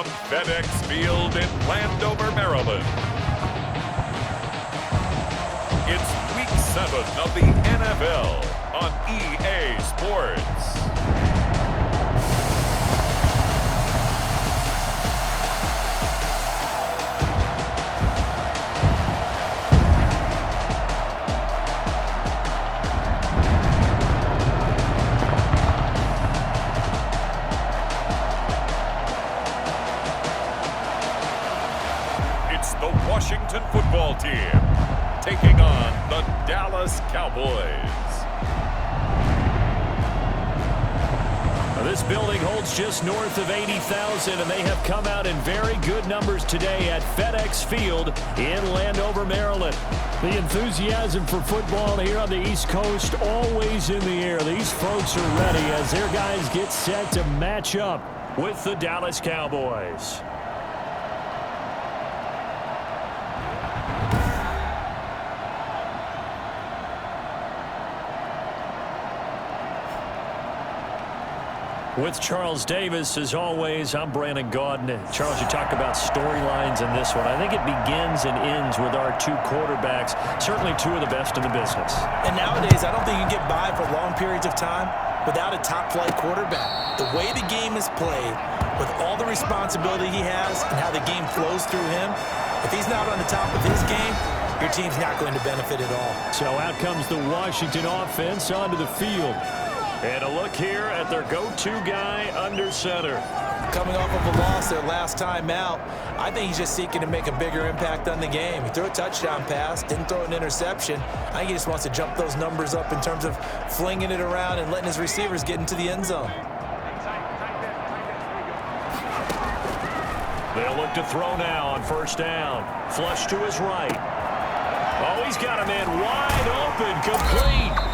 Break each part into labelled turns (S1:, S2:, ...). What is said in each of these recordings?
S1: from FedEx Field in Landover, Maryland. It's Week 7 of the NFL on EA Sports. The Washington football team taking on the Dallas Cowboys.
S2: Now, this building holds just north of 80,000, and they have come out in very good numbers today at FedEx Field in Landover, Maryland. The enthusiasm for football here on the East Coast always in the air. These folks are ready as their guys get set to match up with the Dallas Cowboys. With Charles Davis, as always, I'm Brandon Gaudin. Charles, you talk about storylines in this one. I think it begins and ends with our two quarterbacks, certainly two of the best in the business.
S3: And nowadays, I don't think you can get by for long periods of time without a top-flight quarterback. The way the game is played, with all the responsibility he has and how the game flows through him, if he's not on the top of his game, your team's not going to benefit at all.
S2: So out comes the Washington offense onto the field. And a look here at their go-to guy under center.
S3: Coming off of a loss their last time out, I think he's just seeking to make a bigger impact on the game. He threw a touchdown pass, didn't throw an interception. I think he just wants to jump those numbers up in terms of flinging it around and letting his receivers get into the end zone.
S2: They'll look to throw now on first down. Flush to his right. Oh, he's got a man wide open, complete.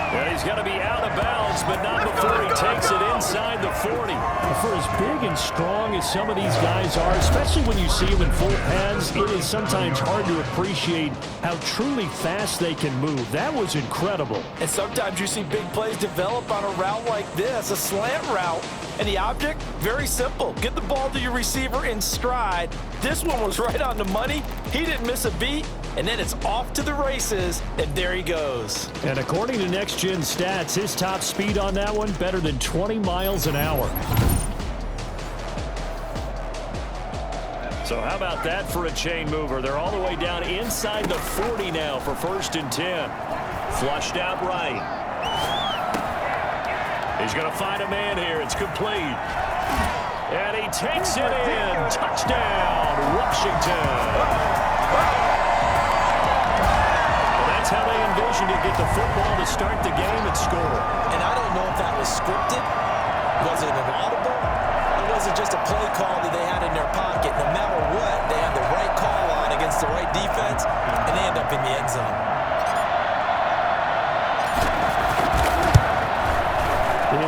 S2: Yeah, he's got to be out of bounds, but not before he takes it inside the 40. For as big and strong as some of these guys are, especially when you see them in full pads, it is sometimes hard to appreciate how truly fast they can move. That was incredible.
S3: And sometimes you see big plays develop on a route like this, a slant route. And the object, very simple. Get the ball to your receiver in stride. This one was right on the money. He didn't miss a beat. And then it's off to the races, and there he goes.
S2: And according to Next Gen Stats, his top speed on that one, better than 20 miles an hour. So how about that for a chain mover? They're all the way down inside the 40 now for 1st and 10. Flushed out right. He's going to find a man here. It's complete. And he takes it in. Touchdown, Washington. That's how they envisioned it, get the football to start the game and score.
S3: And I don't know if that was scripted. Was it an audible? Or was it just a play call that they had in their pocket? No matter what, they had the right call on against the right defense, and they end up in the end zone.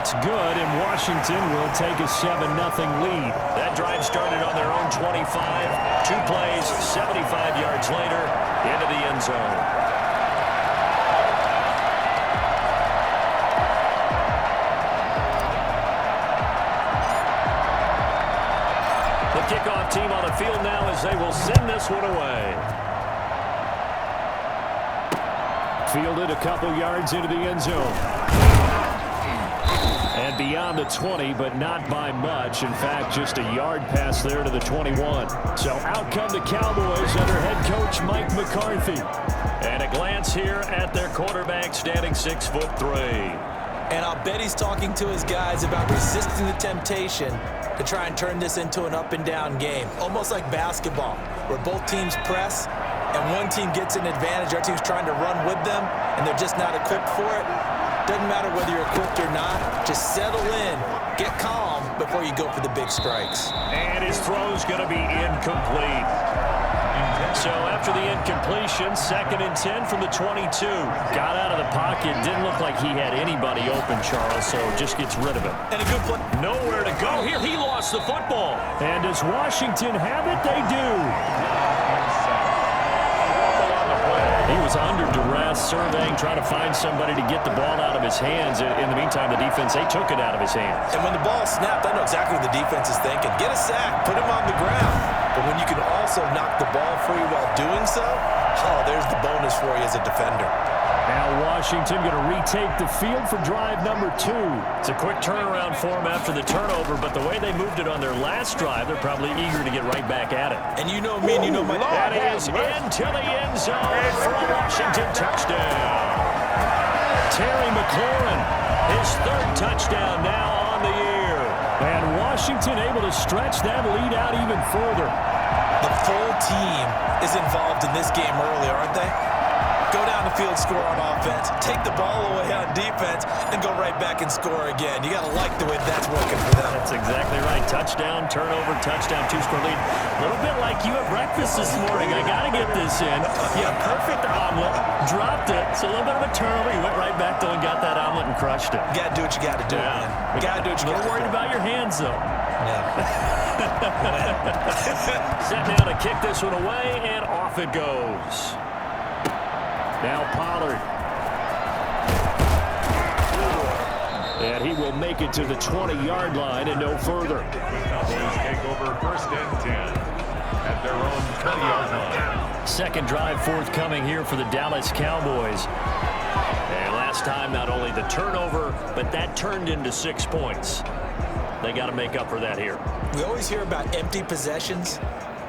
S2: It's good, and Washington will take a 7-0 lead. That drive started on their own 25. 2 plays, 75 yards later, into the end zone. Kickoff team on the field now as they will send this one away. Fielded a couple yards into the end zone. And beyond the 20, but not by much. In fact, just a yard pass there to the 21. So out come the Cowboys under head coach Mike McCarthy. And a glance here at their quarterback standing 6'3".
S3: And I'll bet he's talking to his guys about resisting the temptation to try and turn this into an up-and-down game. Almost like basketball, where both teams press, and one team gets an advantage. Our team's trying to run with them, and they're just not equipped for it. Doesn't matter whether you're equipped or not. Just settle in, get calm before you go for the big strikes.
S2: And his throw's going to be incomplete. So after the incompletion, 2nd and 10 from the 22. Got out of the pocket. Didn't look like he had anybody open, Charles, so just gets rid of it.
S3: And a good play.
S2: Nowhere to go here. He lost the football. And does Washington have it? They do. He was under duress. pass, surveying, trying to find somebody to get the ball out of his hands. In the meantime, the defense, they took it out of his hands.
S3: And when the ball snapped, I know exactly what the defense is thinking. Get a sack, put him on the ground. But when you can also knock the ball free while doing so, oh, there's the bonus for you as a defender.
S2: Now Washington going to retake the field for drive number 2. It's a quick turnaround for them after the turnover, but the way they moved it on their last drive, they're probably eager to get right back at it.
S3: And you know me and you know my...
S2: That is into the end zone for a Washington touchdown. Terry McLaurin, his 3rd touchdown now on the year. And Washington able to stretch that lead out even further.
S3: The full team is involved in this game early, aren't they? Go down the field, score on offense, take the ball away on defense, and go right back and score again. You got to like the way that's working for them.
S2: That's exactly right. Touchdown, turnover, touchdown, 2-score lead. A little bit like you at breakfast this morning. I got to get this in. Yeah, perfect omelet. Dropped it. It's a little bit of a turnover. You went right back, though, and got that omelet and crushed it.
S3: You got to do what you got to do, man. You got to do what you got to do.
S2: A little worried about your hands, though.
S3: Yeah.
S2: Set now to kick this one away, and off it goes. Now Pollard. And he will make it to the 20-yard line and no further.
S1: Cowboys take over 1st and 10 at their own 20-yard line.
S2: Second drive forthcoming here for the Dallas Cowboys. And last time, not only the turnover, but that turned into 6 points. They got to make up for that here.
S3: We always hear about empty possessions,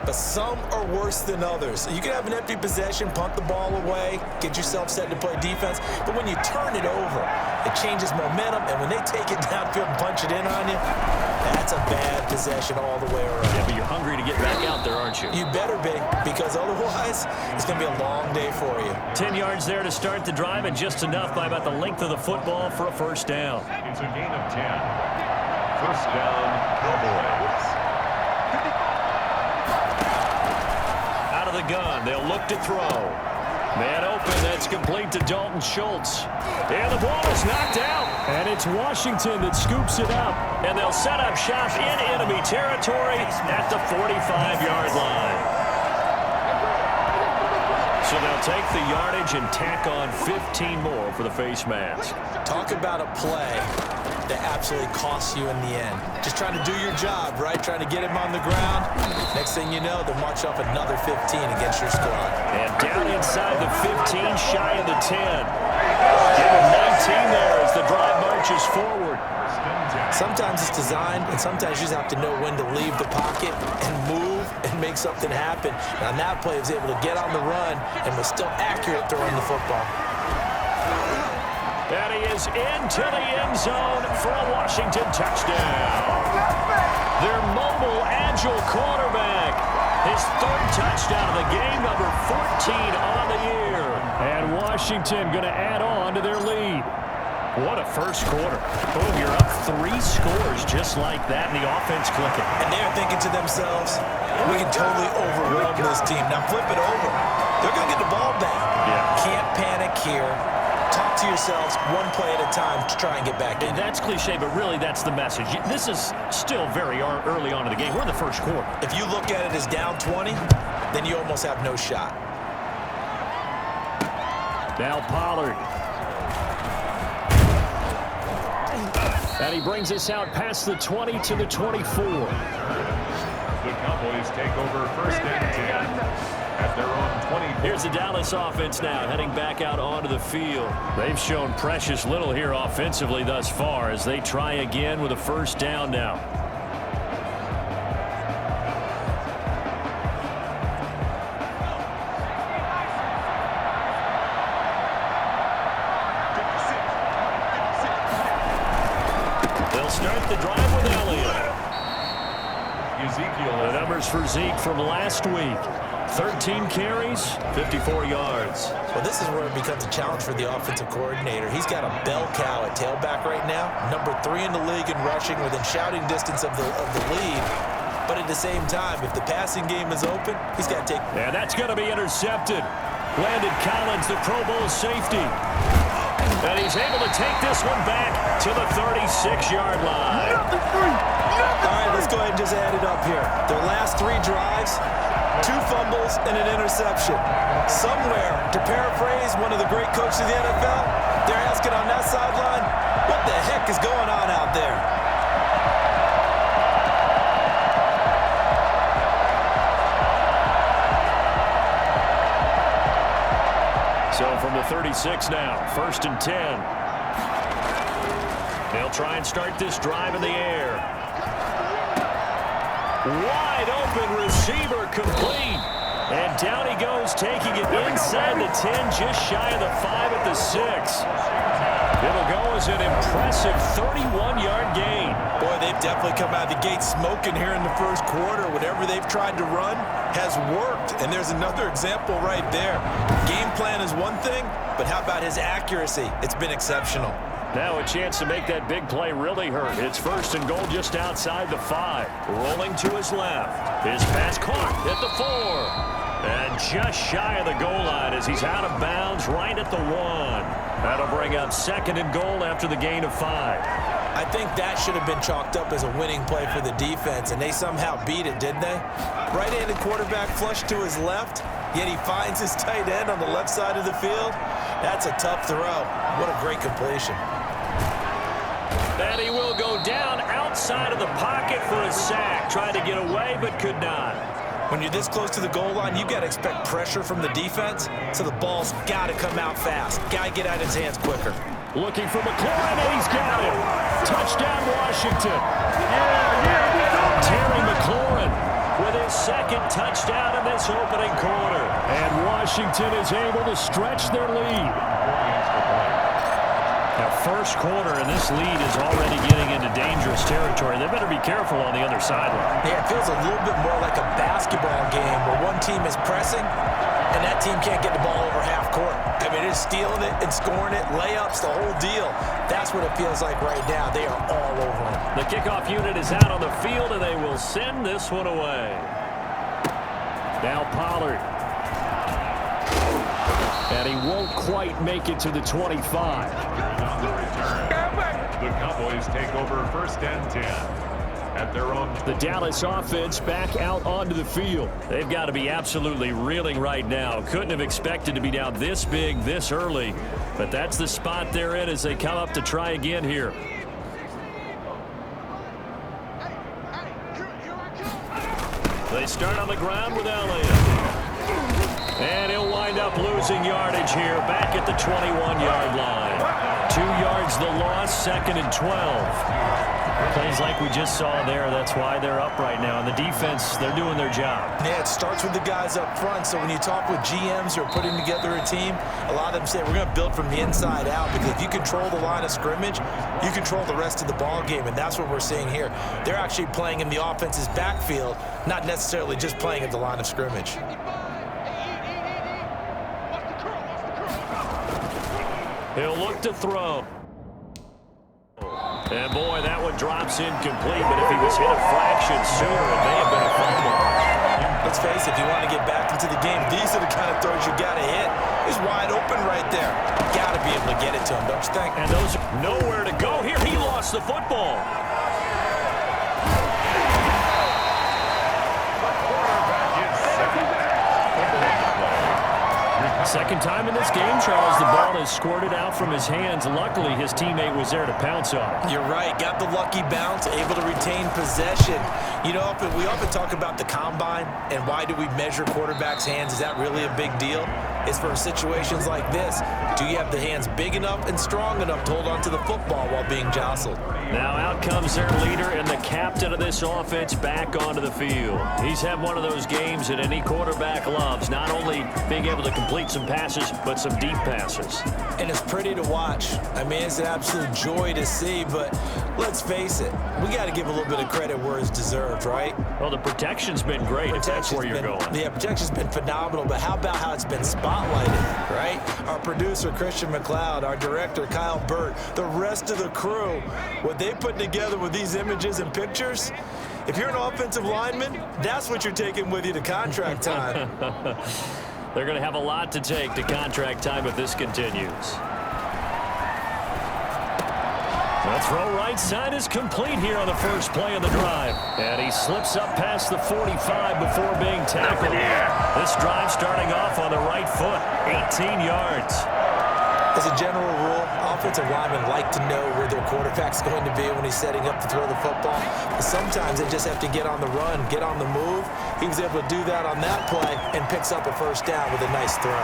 S3: but some are worse than others. You can have an empty possession, punt the ball away, get yourself set to play defense, but when you turn it over, it changes momentum, and when they take it downfield and punch it in on you, that's a bad possession all the way around.
S2: Yeah, but you're hungry to get back out there, aren't you?
S3: You better be, because otherwise, it's going to be a long day for you.
S2: 10 yards there to start the drive, and just enough by about the length of the football for a 1st down.
S1: It's a gain of 10. 1st down, Cowboys.
S2: Out of the gun, they'll look to throw. Man open, that's complete to Dalton Schultz. And the ball is knocked out. And it's Washington that scoops it up. And they'll set up shop in enemy territory at the 45-yard line. So they'll take the yardage and tack on 15 more for the face mask.
S3: Talk about a play that absolutely costs you in the end. Just trying to do your job, right? Trying to get him on the ground. Next thing you know, they'll march off another 15 against your squad.
S2: And down inside the 15, shy of the 10. Give him 19 there as the drive marches forward.
S3: Sometimes it's designed, and sometimes you just have to know when to leave the pocket and move and make something happen. And on that play, he was able to get on the run and was still accurate throwing the football.
S2: And he is into the end zone for a Washington touchdown. Their mobile, agile quarterback. His 3rd touchdown of the game, number 14 on the year. And Washington going to add on to their lead. What a first quarter. Boom, you're up 3 scores just like that, and the offense clicking.
S3: And they're thinking to themselves, we can totally overwhelm this team. Now flip it over. They're going to get the ball back.
S2: Yeah.
S3: Can't panic here. Talk to yourselves one play at a time to try and get back in.
S2: And that's cliche, but really that's the message. This is still very early on in the game. We're in the first quarter.
S3: If you look at it as down 20, then you almost have no shot.
S2: Now Pollard. And he brings us out past the 20 to the 24.
S1: The Cowboys take over 1st and 10 at their own 20.
S2: Here's the Dallas offense now heading back out onto the field. They've shown precious little here offensively thus far as they try again with a 1st down now. They'll start the drive with Elliott. The numbers for Zeke from last week. 13 carries, 54 yards.
S3: Well, this is where it becomes a challenge for the offensive coordinator. He's got a bell cow at tailback right now, number 3 in the league in rushing, within shouting distance of the lead. But at the same time, if the passing game is open, he's got to take...
S2: And that's going to be intercepted. Landon Collins, the Pro Bowl safety. And he's able to take this one back to the 36-yard line.
S3: All right, let's go ahead and just add it up here. Their last 3 drives, 2 fumbles and an interception. Somewhere, to paraphrase one of the great coaches of the NFL, they're asking on that sideline, what the heck is going on out there?
S2: So from the 36 now, 1st and 10. They'll try and start this drive in the air. Wide open receiver, complete. And down he goes, taking it inside the 10, just shy of the 5 at the 6. It'll go as an impressive 31-yard gain.
S3: Boy, they've definitely come out of the gate smoking here in the first quarter. Whatever they've tried to run has worked. And there's another example right there. Game plan is one thing, but how about his accuracy? It's been exceptional.
S2: Now a chance to make that big play really hurt. It's 1st and goal just outside the 5. Rolling to his left. His pass caught at the 4. And just shy of the goal line as he's out of bounds right at the 1. That'll bring up 2nd and goal after the gain of 5.
S3: I think that should have been chalked up as a winning play for the defense, and they somehow beat it, didn't they? Right-handed quarterback flushed to his left, yet he finds his tight end on the left side of the field. That's a tough throw. What a great completion.
S2: And he will go down outside of the pocket for a sack. Tried to get away, but could not.
S3: When you're this close to the goal line, you got to expect pressure from the defense, so the ball's got to come out fast. Got to get out of his hands quicker.
S2: Looking for McLaurin, and he's got him. Touchdown, Washington. Terry McLaurin with his 2nd touchdown in this opening quarter. And Washington is able to stretch their lead. Now, first quarter, and this lead is already getting into dangerous territory. They better be careful on the other sideline.
S3: Yeah, it feels a little bit more like a basketball game where one team is pressing and that team can't get the ball over half court. I mean, it's stealing it and scoring it, layups, the whole deal. That's what it feels like right now. They are all over them.
S2: The kickoff unit is out on the field, and they will send this one away. Now Pollard. And he won't quite make it to the 25.
S1: The Cowboys take over 1st and 10 at their own.
S2: The Dallas offense back out onto the field. They've got to be absolutely reeling right now. Couldn't have expected to be down this big, this early. But that's the spot they're in as they come up to try again here. They start on the ground with Elliott. And he'll wind up losing yardage here back at the 21-yard line. 2 yards the loss, 2nd and 12. Plays like we just saw there. That's why they're up right now. And the defense, they're doing their job.
S3: Yeah, it starts with the guys up front. So when you talk with GMs who are putting together a team, a lot of them say we're going to build from the inside out, because if you control the line of scrimmage, you control the rest of the ball game. And that's what we're seeing here. They're actually playing in the offense's backfield, not necessarily just playing at the line of scrimmage.
S2: He'll look to throw. And boy, that one drops incomplete, but if he was hit a fraction sooner, it may have been a fumble.
S3: Let's face it, if you want to get back into the game, these are the kind of throws you got to hit. He's wide open right there. Got to be able to get it to him, don't you think?
S2: And those are nowhere to go here. He lost the football. Second time in this game, Charles, the ball is squirted out from his hands. Luckily, his teammate was there to pounce on it.
S3: You're right. Got the lucky bounce, able to retain possession. You know, we often talk about the combine and why do we measure quarterbacks' hands. Is that really a big deal? It's for situations like this. Do you have the hands big enough and strong enough to hold on to the football while being jostled?
S2: Now out comes their leader and the captain of this offense back onto the field. He's had one of those games that any quarterback loves, not only being able to complete some passes, but some deep passes.
S3: And it's pretty to watch. I mean, it's an absolute joy to see, but let's face it, we got to give a little bit of credit where it's deserved, right?
S2: Well, the protection's been great, if that's where you're going.
S3: Yeah, protection's been phenomenal, but how about how it's been spotlighted, right? Our producer, Christian McLeod, our director, Kyle Burt, the rest of the crew, what they put together with these images and pictures, if you're an offensive lineman, that's what you're taking with you to contract time.
S2: They're going to have a lot to take to contract time if this continues. The throw right side is complete here on the first play of the drive. And he slips up past the 45 before being tackled. This drive starting off on the right foot, 18 yards.
S3: As a general rule, offensive linemen like to know where their quarterback's going to be when he's setting up to throw the football. But sometimes they just have to get on the run, get on the move. He was able to do that on that play and picks up a first down with a nice throw.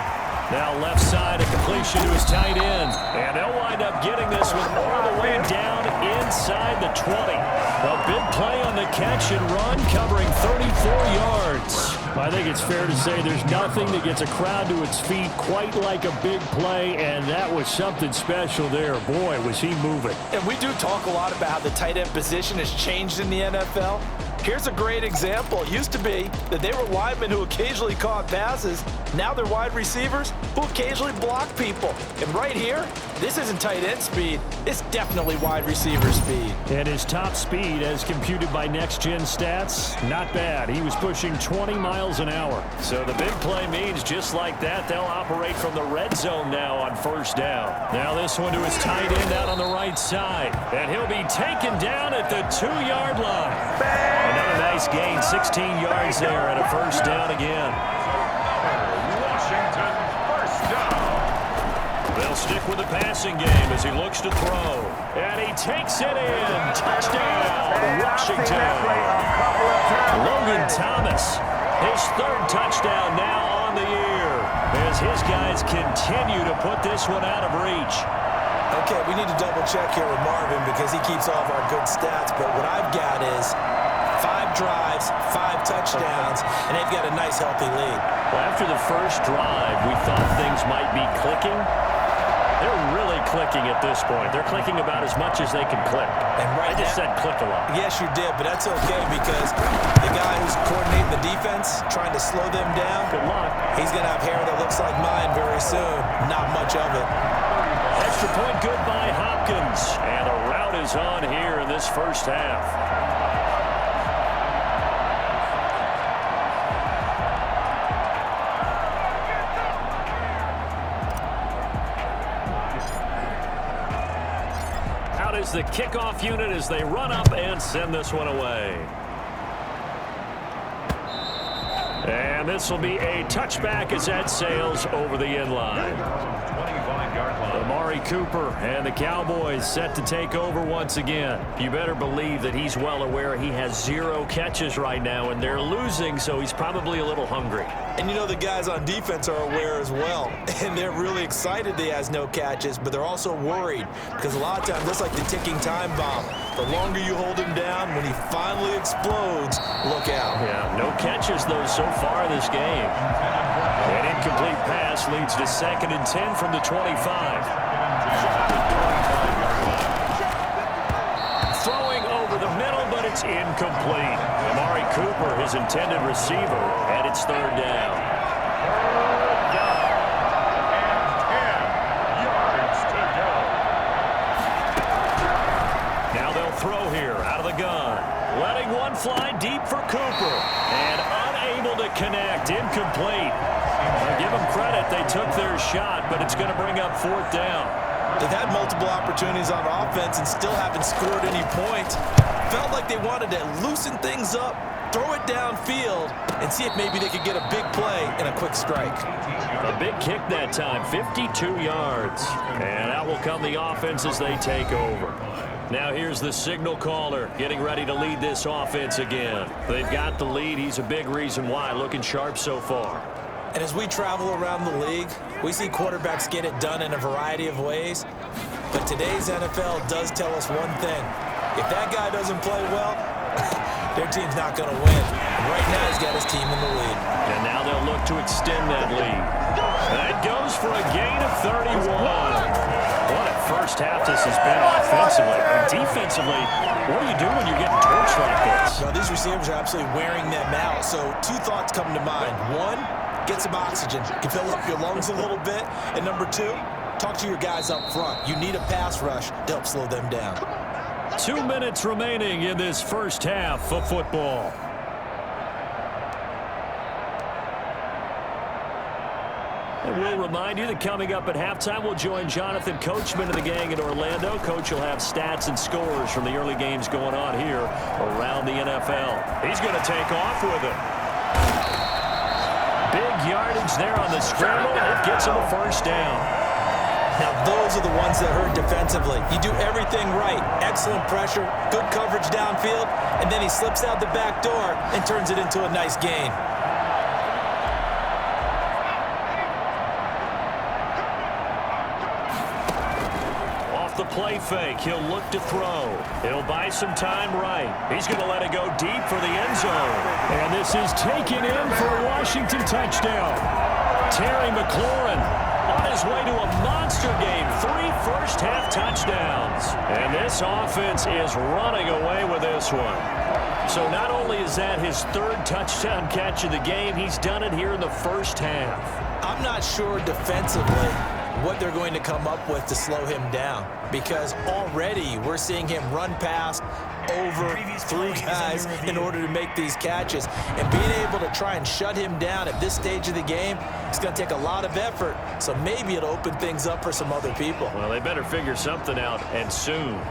S2: Now left side, a completion to his tight end. And they'll wind up getting this one all the way down inside the 20. A big play on the catch and run, covering 34 yards. I think it's fair to say there's nothing that gets a crowd to its feet quite like a big play, and that was something special there. Boy, was he moving.
S3: And we do talk a lot about how the tight end position has changed in the NFL. Here's a great example. It used to be that they were linemen who occasionally caught passes. Now they're wide receivers who occasionally block people. And right here, this isn't tight end speed. It's definitely wide receiver speed.
S2: And his top speed, as computed by Next Gen Stats, not bad. He was pushing 20 miles an hour. So the big play means just like that, they'll operate from the red zone now on first down. Now this one to his tight end out on the right side. And he'll be taken down at the 2-yard line. Another nice gain, 16 yards there, and a first down again.
S1: Washington, first down.
S2: They'll stick with the passing game as he looks to throw. And he takes it in. Touchdown, Washington. Logan Thomas, his third touchdown now on the year, as his guys continue to put this one out of reach.
S3: Okay, we need to double check here with Marvin because he keeps all of our good stats, but what I've got is 5 drives, 5 touchdowns, and they've got a nice, healthy lead.
S2: Well, after the first drive, we thought things might be clicking. They're really clicking at this point. They're clicking about as much as they can click.
S3: And right
S2: I just
S3: now,
S2: said click a lot.
S3: Yes, you did, but that's okay because the guy who's coordinating the defense, trying to slow them down,
S2: Good luck.
S3: he's going to have hair that looks like mine very soon. Not much of it.
S2: Extra point good by Hopkins. And a rout is on here in this first half. Out is the kickoff unit as they run up and send this one away. And this will be a touchback as that sails over the end line.
S1: 25-yard line.
S2: Amari Cooper and the Cowboys set to take over once again. You better believe that he's well aware he has 0 catches right now, and they're losing, so he's probably a little hungry.
S3: And you know the guys on defense are aware as well. And they're really excited he has no catches, but they're also worried because a lot of times that's like the ticking time bomb. The longer you hold him down, when he finally explodes, look out.
S2: Yeah, no catches, though, so far this game. An incomplete pass leads to 2nd and 10 from the 25. Throwing over the middle, but it's incomplete. Amari Cooper, his intended receiver, and it's 3rd down. Now they'll throw here out of the gun. Letting one fly deep for Cooper. And unable to connect. Incomplete. I'll give them credit. They took their shot, but it's going to bring up 4th down.
S3: They've had multiple opportunities on offense and still haven't scored any points. Felt like they wanted to loosen things up, throw it downfield, and see if maybe they could get a big play and a quick strike.
S2: A big kick that time, 52 yards. And out will come the offense as they take over. Now here's the signal caller getting ready to lead this offense again. They've got the lead. He's a big reason why. Looking sharp so far.
S3: And as we travel around the league, we see quarterbacks get it done in a variety of ways. But today's NFL does tell us one thing. If that guy doesn't play well, their team's not going to win. And right now he's got his team in the lead.
S2: And now they'll look to extend that lead. That goes for a gain of 31. What a first half this has been offensively. And defensively, what do you do when you're getting torched like this?
S3: Well, these receivers are absolutely wearing them out. So 2 thoughts come to mind. 1, get some oxygen. You can fill up your lungs a little bit. And number 2, talk to your guys up front. You need a pass rush to help slow them down.
S2: 2 minutes remaining in this first half of football. And we'll remind you that coming up at halftime, we'll join Jonathan Coachman of the gang in Orlando. Coach will have stats and scores from the early games going on here around the NFL. He's going to take off with it. Big yardage there on the scramble. It gets him a first down.
S3: Now, those are the ones that hurt defensively. You do everything right. Excellent pressure, good coverage downfield, and then he slips out the back door and turns it into a nice gain.
S2: Off the play fake, he'll look to throw. He'll buy some time right. He's going to let it go deep for the end zone. And this is taken in for a Washington touchdown. Terry McLaurin on his way to a monster game. 3 first-half touchdowns. And this offense is running away with this one. So not only is that his 3rd touchdown catch of the game, he's done it here in the first half.
S3: I'm not sure defensively what they're going to come up with to slow him down, because already we're seeing him run past, over, through guys in order to make these catches. And being able to try and shut him down at this stage of the game, it's going to take a lot of effort. So maybe it'll open things up for some other people.
S2: Well, they better figure something out, and soon.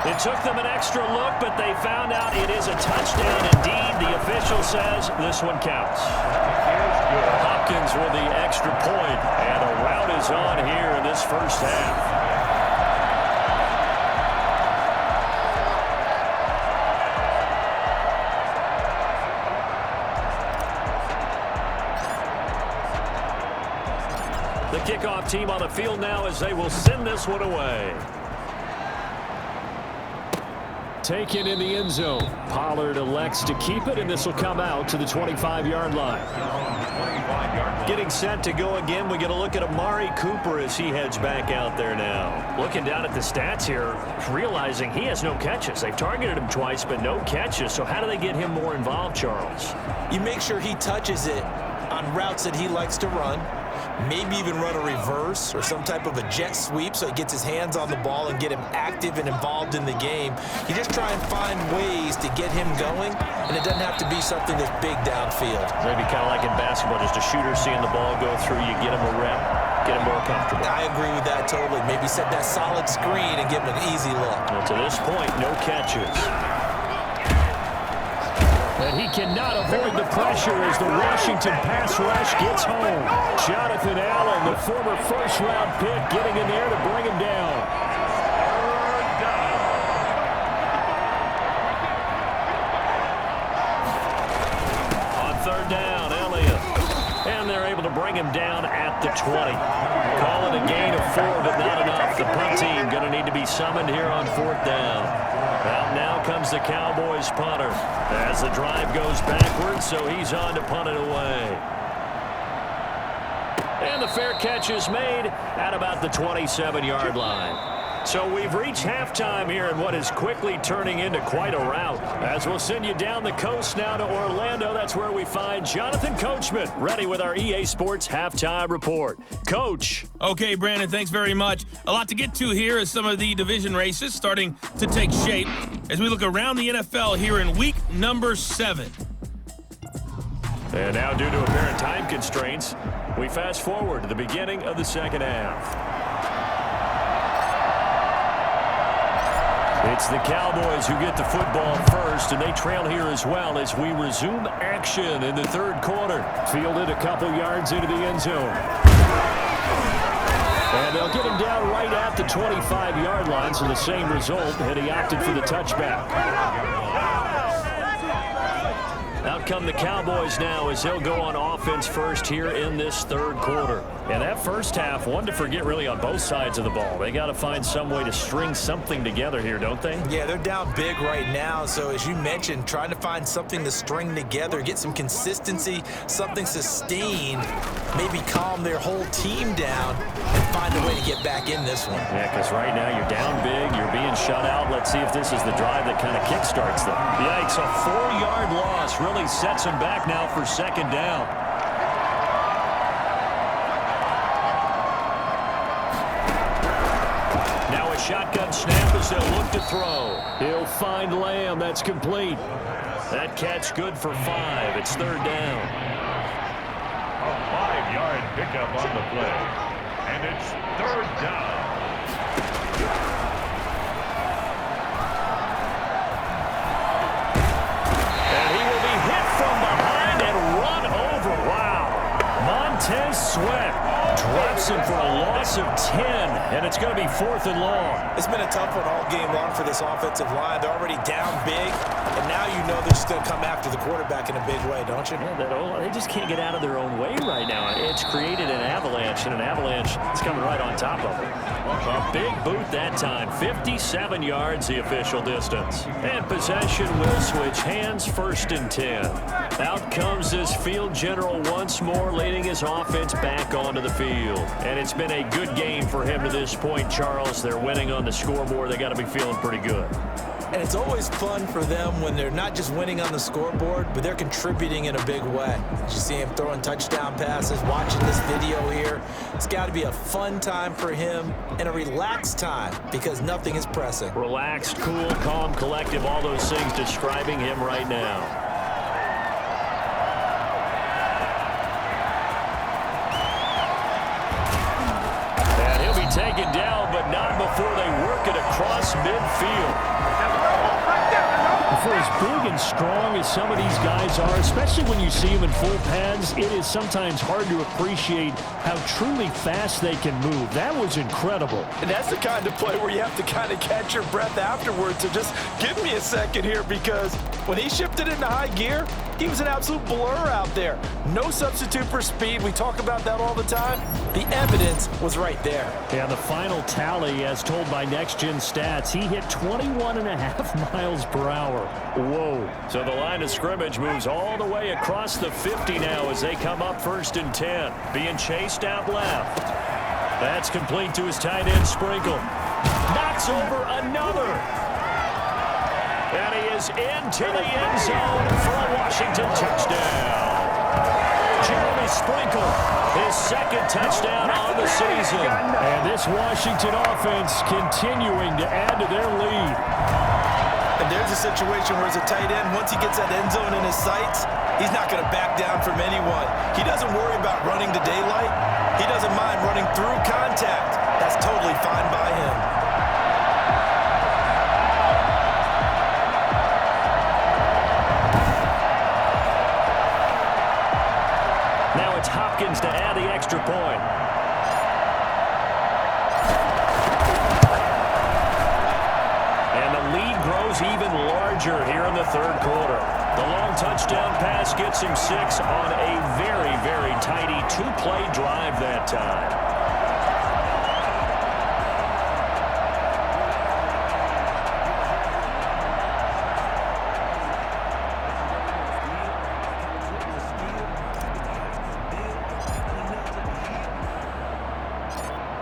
S2: It took them an extra look, but they found out it is a touchdown indeed. The official says this one counts. Hopkins with the extra point, and a rout is on here in this first half. The kickoff team on the field now as they will send this one away. Taken in the end zone. Pollard elects to keep it, and this will come out to the 25-yard line. Getting set to go again, we get a look at Amari Cooper as he heads back out there now. Looking down at the stats here, realizing he has no catches. They've targeted him twice, but no catches. So how do they get him more involved, Charles?
S3: You make sure he touches it on routes that he likes to run. Maybe even run a reverse or some type of a jet sweep so he gets his hands on the ball and get him active and involved in the game. You just try and find ways to get him going, and it doesn't have to be something that's big downfield.
S2: Maybe kind of like in basketball, just a shooter seeing the ball go through, you get him a rep, get him more comfortable.
S3: I agree with that totally. Maybe set that solid screen and give him an easy look.
S2: Well, to this point, no catches. And he cannot avoid the pressure as the Washington pass rush gets home. Jonathan Allen, the former first-round pick, getting in there to bring him down. On 3rd down, Elliott. And they're able to bring him down at the 20. Call it a gain of 4, but not enough. The punt team going to need to be summoned here on 4th down. Out now comes the Cowboys punter as the drive goes backwards, so he's on to punt it away. And the fair catch is made at about the 27-yard line. So we've reached halftime here in what is quickly turning into quite a rout. As we'll send you down the coast now to Orlando, that's where we find Jonathan Coachman, ready with our EA Sports Halftime Report. Coach.
S4: Okay, Brandon, thanks very much. A lot to get to here as some of the division races starting to take shape as we look around the NFL here in week number 7.
S2: And now, due to apparent time constraints, we fast forward to the beginning of the second half. It's the Cowboys who get the football first, and they trail here as well as we resume action in the 3rd quarter. Fielded a couple yards into the end zone. And they'll get him down right at the 25-yard line, so the same result, and he opted for the touchback. Out come the Cowboys now as they'll go on offense first here in this 3rd quarter. And that first half, one to forget really on both sides of the ball. They got to find some way to string something together here, don't they?
S3: Yeah, they're down big right now. So as you mentioned, trying to find something to string together, get some consistency, something sustained, maybe calm their whole team down and find a way to get back in this one.
S2: Yeah, because right now you're down big, you're being shut out. Let's see if this is the drive that kind of kickstarts them. Yikes, a 4-yard loss really sets them back now for 2nd down. a shotgun snap as they'll look to throw. He'll find Lamb. That's complete. That catch good for 5. It's third down.
S1: A 5-yard pickup on the play. And it's third down.
S2: And he will be hit from behind and run over. Wow. Montez Sweat drops him for a loss of 10, and it's going to be 4th and long.
S3: It's been a tough one all game long for this offensive line. They're already down big, and now you know they're just going to come after the quarterback in a big way, don't you?
S2: Yeah, they just can't get out of their own way right now. It's created an avalanche, and an avalanche is coming right on top of it. A big boot that time. 57 yards, the official distance. And possession will switch hands, 1st and 10. Out comes this field general once more, leading his offense back onto the field. And it's been a good game for him to this point, Charles. They're winning on the scoreboard. They got to be feeling pretty good.
S3: And it's always fun for them when they're not just winning on the scoreboard, but they're contributing in a big way. You see him throwing touchdown passes, watching this video here. It's got to be a fun time for him and a relaxed time because nothing is pressing.
S2: Relaxed, cool, calm, collective, all those things describing him right now. Taken down, but not before they work it across midfield. For as big and strong as some of these guys are, especially when you see them in full pads, it is sometimes hard to appreciate how truly fast they can move. That was incredible.
S3: And that's the kind of play where you have to kind of catch your breath afterwards. So just give me a second here, because when he shifted into high gear, he was an absolute blur out there. No substitute for speed. We talk about that all the time. The evidence was right there.
S2: Yeah, the final tally, as told by Next Gen Stats, he hit 21.5 miles per hour. Whoa. So the line of scrimmage moves all the way across the 50 now as they come up 1st and 10. Being chased out left. That's complete to his tight end, Sprinkle. Knocks over another. And he is into the end zone for a Washington touchdown. Jeremy Sprinkle, his 2nd touchdown on the season. And this Washington offense continuing to add to their lead.
S3: And there's a situation where as a tight end, once he gets that end zone in his sights, he's not going to back down from anyone. He doesn't worry about running to daylight. He doesn't mind running through contact. That's totally fine by him.
S2: Now it's Hopkins to add the extra point. And the lead grows even larger here in the 3rd quarter. The long touchdown pass gets him 6 on a very, very tidy 2-play drive that time.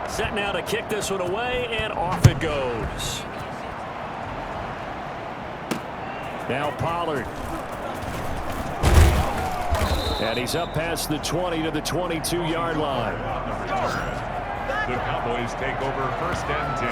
S2: Set now to kick this one away, and off it goes. Now Pollard. And he's up past the 20 to the 22-yard line.
S1: The Cowboys take over 1st and 10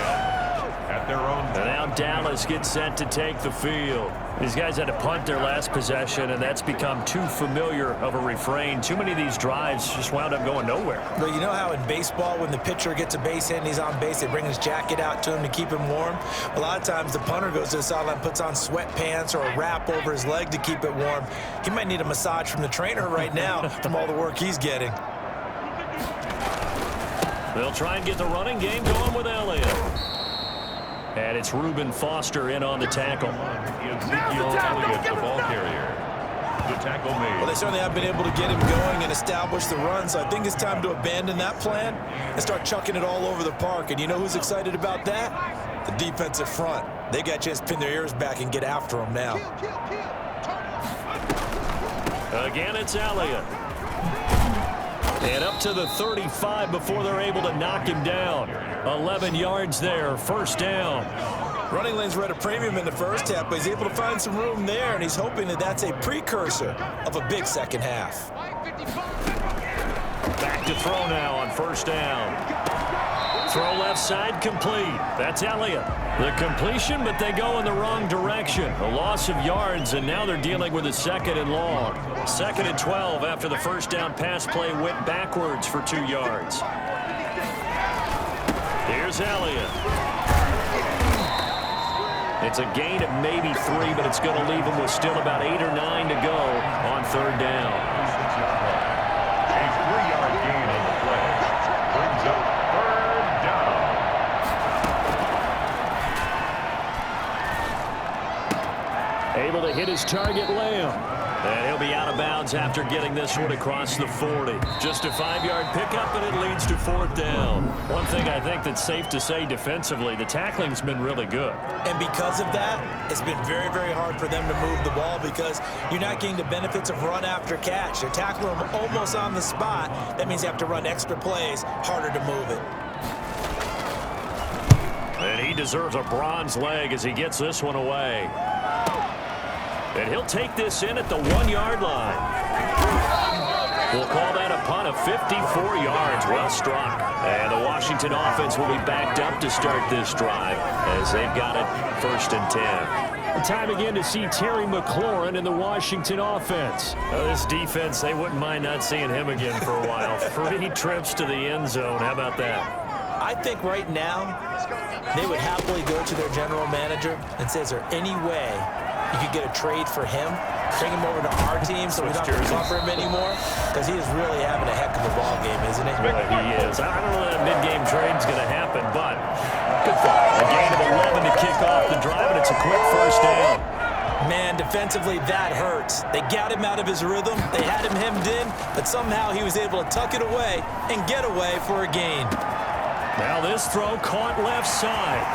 S1: at their own.
S2: And now Dallas gets set to take the field. These guys had to punt their last possession, and that's become too familiar of a refrain. Too many of these drives just wound up going nowhere.
S3: But you know how in baseball, when the pitcher gets a base hit and he's on base, they bring his jacket out to him to keep him warm? A lot of times the punter goes to the sideline, puts on sweatpants or a wrap over his leg to keep it warm. He might need a massage from the trainer right now from all the work he's getting.
S2: They'll try and get the running game going with Elliott. And it's Reuben Foster in on the tackle.
S1: Ezekiel Elliott, the ball carrier. The tackle made.
S3: Well, they certainly have been able to get him going and establish the run, so I think it's time to abandon that plan and start chucking it all over the park. And you know who's excited about that? The defensive front. They got a chance to pin their ears back and get after him now.
S2: Again, it's Elliott. And up to the 35 before they're able to knock him down. 11 yards there, 1st down.
S3: Running lanes were at a premium in the first half, but he's able to find some room there, and he's hoping that that's a precursor of a big second half.
S2: Back to throw now on 1st down. Throw left side complete. That's Elliott. The completion, but they go in the wrong direction. A loss of yards, and now they're dealing with a 2nd and long. 2nd and 12 after the first down pass play went backwards for 2 yards. Here's Elliott. It's a gain of maybe 3, but it's going to leave them with still about 8 or 9 to go on 3rd down.
S1: A 3-yard gain on the play brings up 3rd down.
S2: Able to hit his target, Lamb. And he'll be out of bounds after getting this one across the 40. Just a 5-yard pickup, and it leads to 4th down. One thing I think that's safe to say defensively, the tackling's been really good.
S3: And because of that, it's been very, very hard for them to move the ball because you're not getting the benefits of run after catch. They're tackling them almost on the spot. That means you have to run extra plays, harder to move it.
S2: And he deserves a bronze leg as he gets this one away. And he'll take this in at the 1-yard line. We'll call that a punt of 54 yards. Well struck. And the Washington offense will be backed up to start this drive as they've got it 1st and 10. Time again to see Terry McLaurin in the Washington offense. This defense, they wouldn't mind not seeing him again for a while. 3 trips to the end zone. How about that?
S3: I think right now they would happily go to their general manager and say, is there any way you could get a trade for him, bring him over to our team so we don't have to cover him anymore? Because he is really having a heck of a ball game, isn't he?
S2: Boy, he is. I don't know that mid-game trade's going to happen, but good thought. A gain of 11 to kick off the drive, and it's a quick 1st down.
S3: Man, defensively, that hurts. They got him out of his rhythm. They had him hemmed in, but somehow he was able to tuck it away and get away for a gain.
S2: Now this throw caught left side.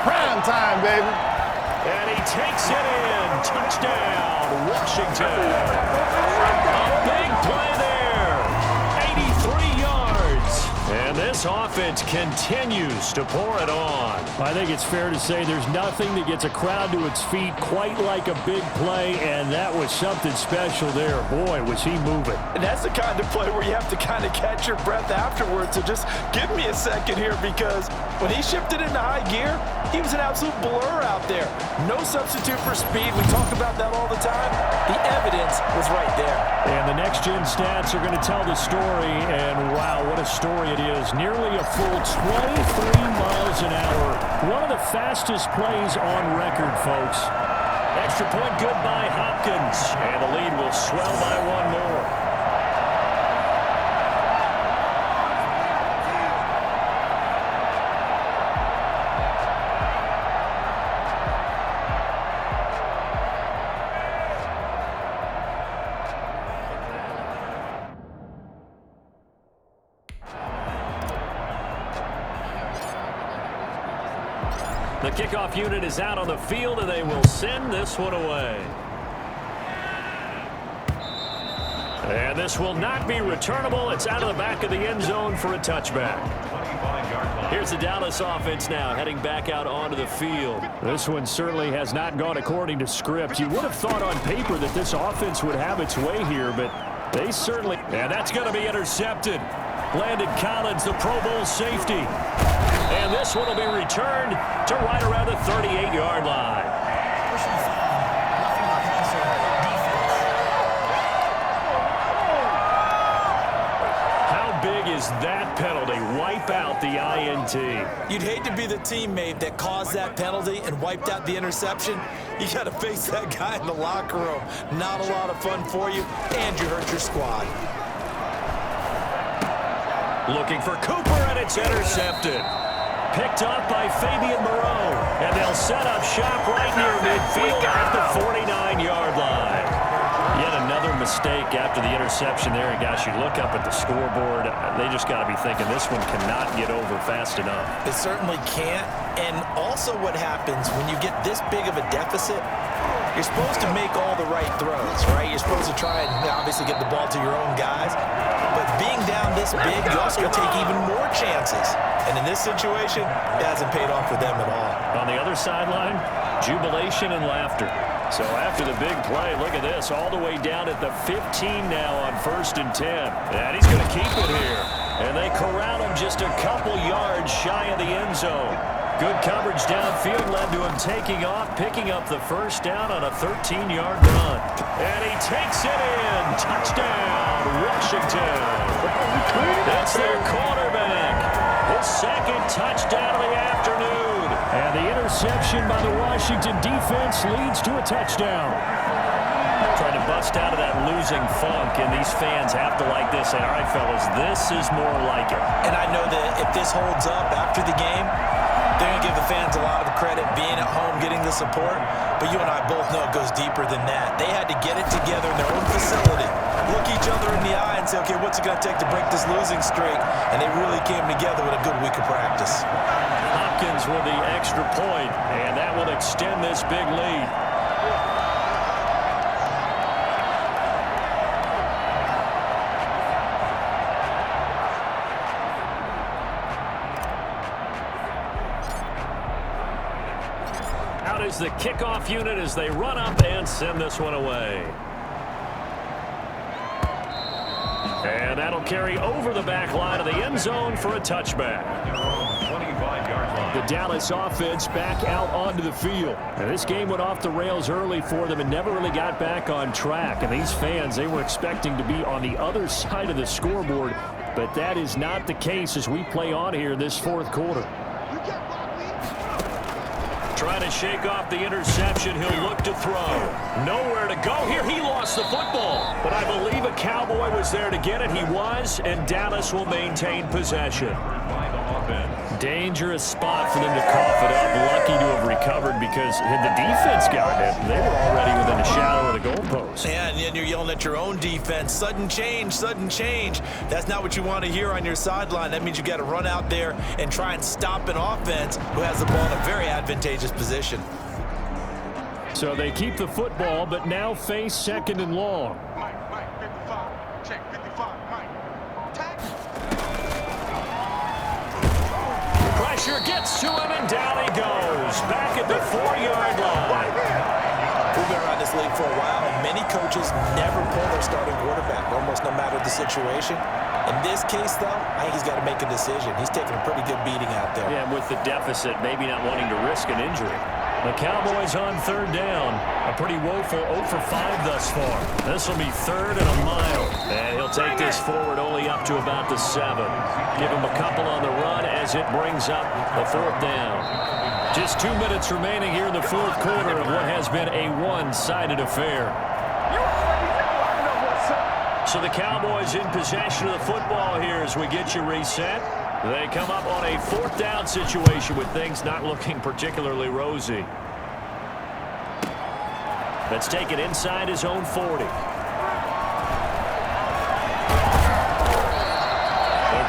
S5: Prime time, baby.
S2: And he takes it in. Touchdown, Washington. A big play there. 83 yards. And this offense continues to pour it on. I think it's fair to say there's nothing that gets a crowd to its feet quite like a big play, and that was something special there. Boy, was he moving.
S6: And that's the kind of play where you have to kind of catch your breath afterwards. So just give me a second here, because when he shifted into high gear, he was an absolute blur out there. No substitute for speed. We talk about that all the time. The evidence was right there.
S2: And the next-gen stats are going to tell the story, and wow, what a story it is. Nearly a full 23 miles an hour. One of the fastest plays on record, folks. Extra point good by Hopkins, and the lead will swell by 1 more. The kickoff unit is out on the field, and they will send this one away. And this will not be returnable. It's out of the back of the end zone for a touchback. Here's the Dallas offense now heading back out onto the field. This one certainly has not gone according to script. You would have thought on paper that this offense would have its way here, but they certainly... And that's going to be intercepted. Landon Collins, the Pro Bowl safety. And this one will be returned to right around the 38-yard line. How big is that penalty? Wipe out the INT.
S3: You'd hate to be the teammate that caused that penalty and wiped out the interception. You got to face that guy in the locker room. Not a lot of fun for you, and you hurt your squad.
S2: Looking for Cooper, and it's intercepted. Picked up by Fabian Moreau, and they'll set up shop right near midfield at the 49-yard line. Yet another mistake after the interception there, and gosh, you look up at the scoreboard, they just got to be thinking this one cannot get over fast enough.
S3: It certainly can't, and also what happens when you get this big of a deficit, you're supposed to make all the right throws, right? You're supposed to try and obviously get the ball to your own guys, but being down this big, you also take even more chances. And in this situation, it hasn't paid off for them at all.
S2: On the other sideline, jubilation and laughter. So after the big play, look at this, all the way down at the 15 now on 1st and 10. And he's going to keep it here. And they corral him just a couple yards shy of the end zone. Good coverage downfield led to him taking off, picking up the first down on a 13-yard run. And he takes it in. Touchdown, Washington. That's their quarterback. His second touchdown of the afternoon. And the interception by the Washington defense leads to a touchdown. Trying to bust out of that losing funk, and these fans have to like this. Say, all right, fellas, this is more like it.
S3: And I know that if this holds up after the game, they're going to give the fans a lot of credit being at home, getting the support. But you and I both know it goes deeper than that. They had to get it together in their own facility, look each other in the eye and say, okay, what's it going to take to break this losing streak? And they really came together with a good week of practice.
S2: Hopkins with the extra point, and that will extend this big lead. Is the kickoff unit as they run up and send this one away. And that'll carry over the back line of the end zone for a touchback.
S1: 25-yard line.
S2: The Dallas offense back out onto the field. And this game went off the rails early for them and never really got back on track. And these fans, they were expecting to be on the other side of the scoreboard, but that is not the case as we play on here in this fourth quarter. Trying to shake off the interception. He'll look to throw. Nowhere to go here. He lost the football. But I believe a Cowboy was there to get it. He was, and Dallas will maintain possession. Dangerous spot for them to cough it up. Lucky to have recovered because had the defense gotten it, they were already within a shadow of the goalpost.
S3: Yeah, and you're yelling at your own defense. Sudden change, sudden change. That's not what you want to hear on your sideline. That means you got to run out there and try and stop an offense who has the ball in a very advantageous position.
S2: So they keep the football, but now face second and long. Pressure gets to him, and down he goes. Back at the 4-yard line.
S3: We've been around this league for a while, and many coaches never pull their starting quarterback, almost no matter the situation. In this case, though, I think he's got to make a decision. He's taking a pretty good beating out there.
S2: Yeah, with the deficit, maybe not wanting to risk an injury. The Cowboys on third down. A pretty woeful 0 for 5 thus far. This will be third and a mile. And he'll take this forward only up to about the 7. Give him a couple on the run as it brings up the 4th down. Just 2 minutes remaining here in the fourth quarter of what has been a one-sided affair. So the Cowboys in possession of the football here as we get you reset. They come up on a 4th down situation with things not looking particularly rosy. Let's take it inside his own 40. A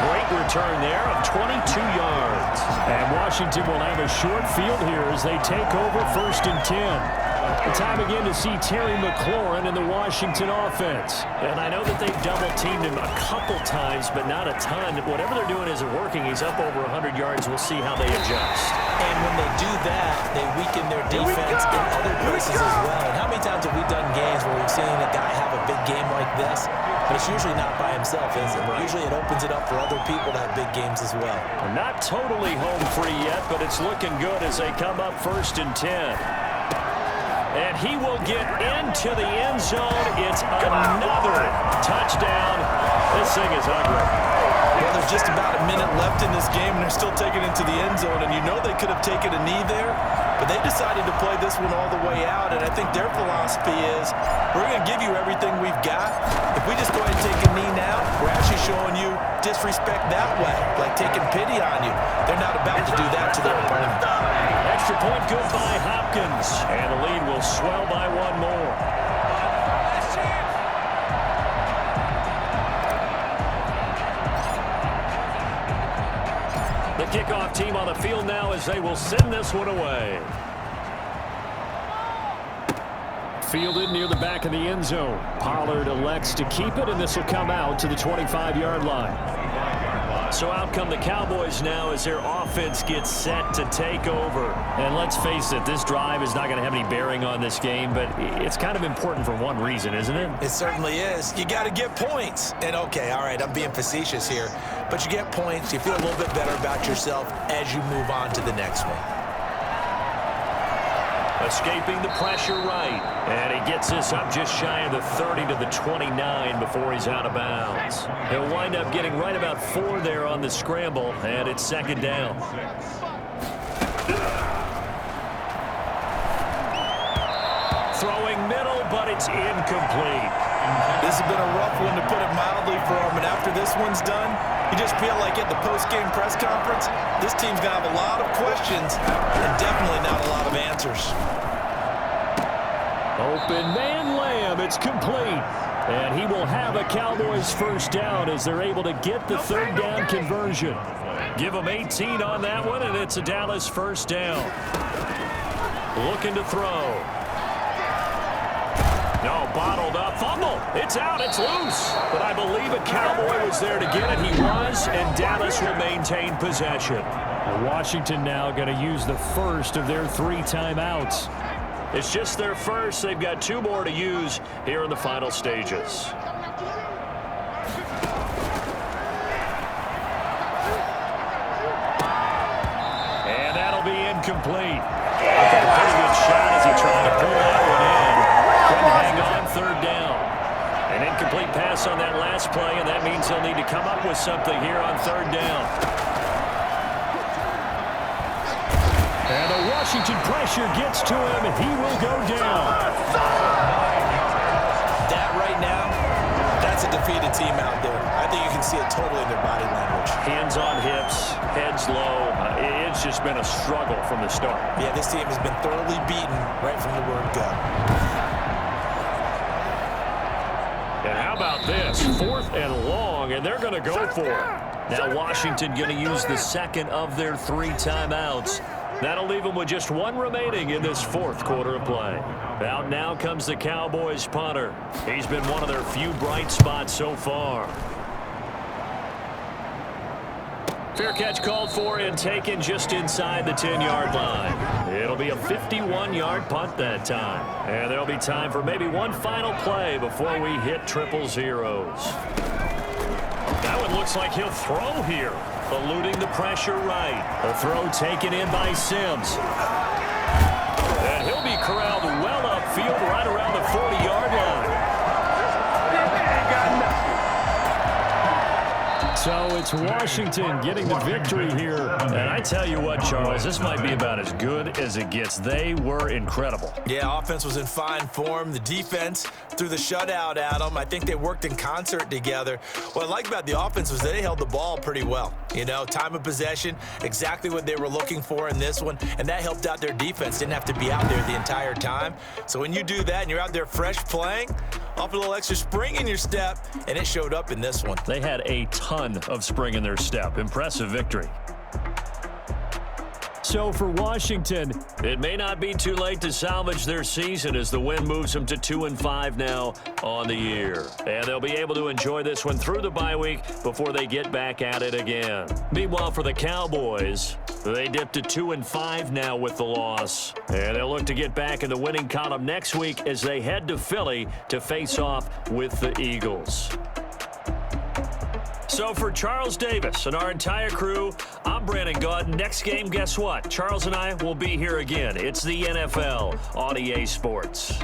S2: great return there of 22 yards. And Washington will have a short field here as they take over 1st and 10. The time again to see Terry McLaurin in the Washington offense. And I know that they've double-teamed him a couple times, but not a ton. Whatever they're doing isn't working. He's up over 100 yards. We'll see how they adjust.
S3: And when they do that, they weaken their defense in other places as well. And how many times have we done games where we've seen a guy have a big game like this? But it's usually not by himself, is it? Usually it opens it up for other people to have big games as well.
S2: Not totally home free yet, but it's looking good as they come up 1st and 10. And he will get into the end zone. It's another touchdown. This thing is ugly.
S3: Well, there's just about a minute left in this game, and they're still taking it into the end zone. And you know they could have taken a knee there, but they decided to play this one all the way out. And I think their philosophy is, we're going to give you everything we've got. If we just go ahead and take a knee now, we're actually showing you disrespect that way, like taking pity on you. They're not about to do that to their opponent.
S2: Extra point good by Hopkins. And the lead will swell by 1 more. The kickoff team on the field now as they will send this one away. Fielded near the back of the end zone. Pollard elects to keep it, and this will come out to the 25-yard line. So out come the Cowboys now as their offense gets set to take over. And let's face it, this drive is not going to have any bearing on this game, but it's kind of important for one reason, isn't it?
S3: It certainly is. You got to get points. And okay, all right, I'm being facetious here, but you get points, you feel a little bit better about yourself as you move on to the next one.
S2: Escaping the pressure right. And he gets this up just shy of the 30 to the 29 before he's out of bounds. He'll wind up getting right about 4 there on the scramble, and it's second down. Throwing middle, but it's incomplete.
S3: This has been a rough one, to put it mildly, for him. And after this one's done, you just feel like at the post-game press conference, this team's going to have a lot of questions and definitely not a lot of answers.
S2: Open man Lamb, it's complete. And he will have a Cowboys first down as they're able to get the third down conversion. Give them 18 on that one, and it's a Dallas first down. Looking to throw. No, bottled up. Fumble. It's out. It's loose. But I believe a Cowboy was there to get it. He was, and Dallas will maintain possession. Washington now going to use the first of their 3 timeouts. It's just their first. They've got 2 more to use here in the final stages. And that'll be incomplete. I thought a pretty good shot as he tried to pull that one in. Couldn't hang on, third down. An incomplete pass on that last play, and that means they'll need to come up with something here on third down. And the Washington pressure gets to him, and he will go down.
S3: That right now, that's a defeated team out there. I think you can see it totally in their body language.
S2: Hands on hips, heads low. It's just been a struggle from the start.
S3: Yeah, this team has been thoroughly beaten right from the word go.
S2: And how about this? 4th and long, and they're going to go for it. Now Washington going to use the second of their 3 timeouts. That'll leave them with just 1 remaining in this 4th quarter of play. Out now comes the Cowboys punter. He's been one of their few bright spots so far. Fair catch called for and taken just inside the 10-yard line. It'll be a 51-yard punt that time. And there'll be time for maybe one final play before we hit triple zeros. That one looks like he'll throw here. Eluding the pressure right. A throw taken in by Sims. And he'll be corralled well upfield right around the 40-yard line. So it's Washington getting the victory here. And I tell you what, Charles, this might be about as good as it gets. They were incredible.
S3: Yeah, offense was in fine form. The defense threw the shutout at them. I think they worked in concert together. What I like about the offense was that they held the ball pretty well. You know, time of possession, exactly what they were looking for in this one, and that helped out their defense. Didn't have to be out there the entire time. So when you do that and you're out there fresh playing, off a little extra spring in your step, and it showed up in this one.
S2: They had a ton of spring in their step. Impressive victory. So for Washington, it may not be too late to salvage their season as the win moves them to 2-5 now on the year. And they'll be able to enjoy this one through the bye week before they get back at it again. Meanwhile, for the Cowboys, they dipped to 2-5 now with the loss. And they'll look to get back in the winning column next week as they head to Philly to face off with the Eagles. So for Charles Davis and our entire crew, I'm Brandon Gaudin. Next game, guess what? Charles and I will be here again. It's the NFL on EA Sports.